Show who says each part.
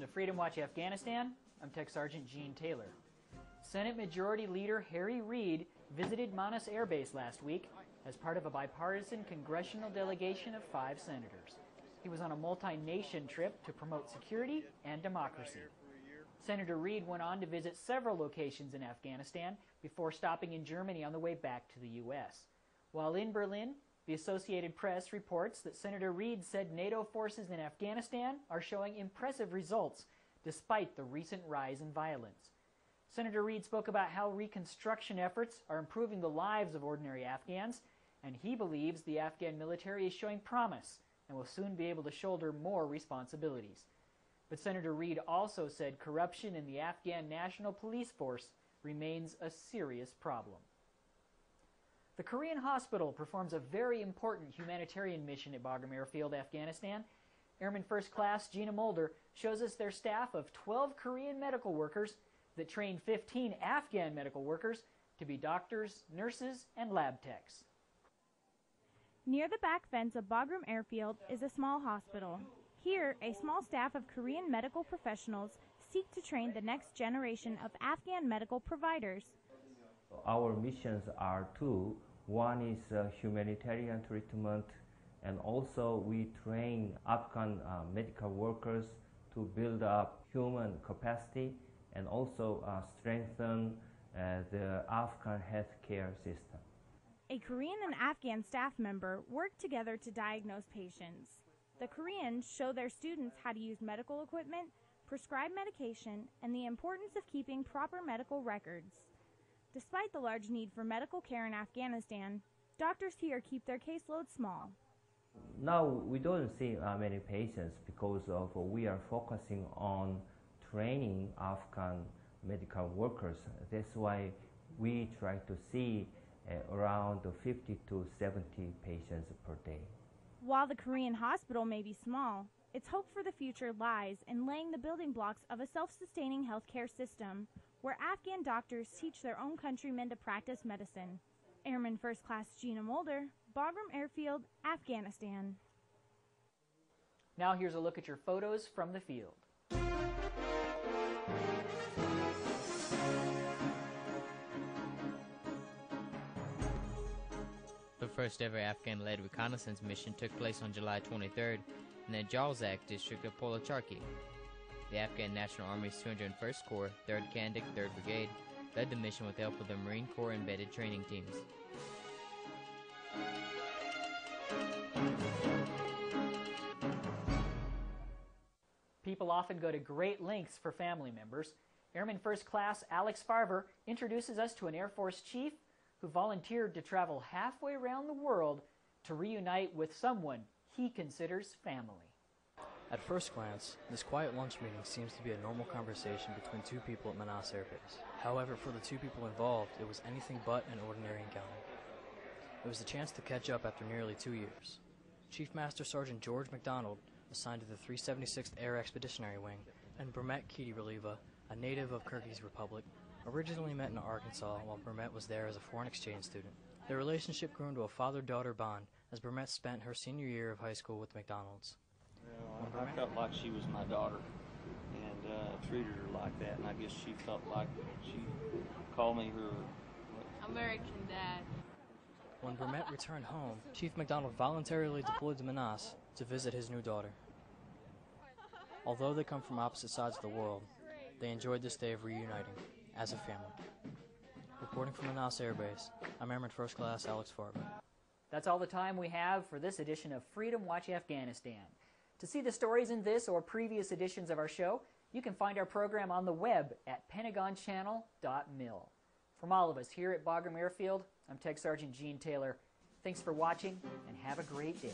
Speaker 1: to Freedom Watch Afghanistan. I'm Tech Sergeant Gene Taylor. Senate Majority Leader Harry Reid visited Manas Air Base last week as part of a bipartisan congressional delegation of 5 senators. He was on a multi-nation trip to promote security and democracy. Senator Reid went on to visit several locations in Afghanistan before stopping in Germany on the way back to the U.S. While in Berlin, the Associated Press reports that Senator Reid said NATO forces in Afghanistan are showing impressive results despite the recent rise in violence. Senator Reid spoke about how reconstruction efforts are improving the lives of ordinary Afghans, and he believes the Afghan military is showing promise and will soon be able to shoulder more responsibilities. But Senator Reid also said corruption in the Afghan National Police Force remains a serious problem. The Korean hospital performs a very important humanitarian mission at Bagram Airfield, Afghanistan. Airman First Class Gina Mulder shows us their staff of 12 Korean medical workers that train 15 Afghan medical workers to be doctors, nurses, and lab techs.
Speaker 2: Near the back fence of Bagram Airfield is a small hospital. Here, a small staff of Korean medical professionals seek to train the next generation of Afghan medical providers.
Speaker 3: Our missions are two. One is humanitarian treatment, and also we train Afghan medical workers to build up human capacity and also strengthen the Afghan healthcare system.
Speaker 2: A Korean and Afghan staff member work together to diagnose patients. The Koreans show their students how to use medical equipment, prescribe medication, and the importance of keeping proper medical records. Despite the large need for medical care in Afghanistan, doctors here keep their caseload small.
Speaker 3: Now we don't see many patients because of we are focusing on training Afghan medical workers. That's why we try to see around 50 to 70 patients per day.
Speaker 2: While the Korean hospital may be small, its hope for the future lies in laying the building blocks of a self-sustaining healthcare system where Afghan doctors teach their own countrymen to practice medicine. Airman First Class Gina Mulder, Bagram Airfield, Afghanistan.
Speaker 1: Now here's a look at your photos from the field.
Speaker 4: The first ever Afghan-led reconnaissance mission took place on July 23rd in the Jalzak district of Polacharki. The Afghan National Army's 201st Corps, 3rd Kandak, 3rd Brigade, led the mission with the help of the Marine Corps embedded training teams.
Speaker 1: People often go to great lengths for family members. Airman First Class Alex Farver introduces us to an Air Force chief who volunteered to travel halfway around the world to reunite with someone he considers family.
Speaker 5: At first glance, this quiet lunch meeting seems to be a normal conversation between two people at Manas Air Base. However, for the two people involved, it was anything but an ordinary encounter. It was a chance to catch up after nearly 2 years. Chief Master Sergeant George McDonald, assigned to the 376th Air Expeditionary Wing, and Burmet Kitty-Relieva, a native of Kyrgyz Republic, originally met in Arkansas while Burmet was there as a foreign exchange student. Their relationship grew into a father-daughter bond as Burmet spent her senior year of high school with McDonald's.
Speaker 6: Well, I felt like she was my daughter and treated her like that, and I guess she felt like she called me her
Speaker 7: American dad.
Speaker 5: When Burmet returned home, Chief McDonald voluntarily deployed to Manas to visit his new daughter. Although they come from opposite sides of the world, they enjoyed this day of reuniting as a family. Reporting from Manas Air Base, I'm Airman First Class Alex Farber.
Speaker 1: That's all the time we have for this edition of Freedom Watch Afghanistan. To see the stories in this or previous editions of our show, you can find our program on the web at pentagonchannel.mil. From all of us here at Bagram Airfield, I'm Tech Sergeant Gene Taylor. Thanks for watching, and have a great day.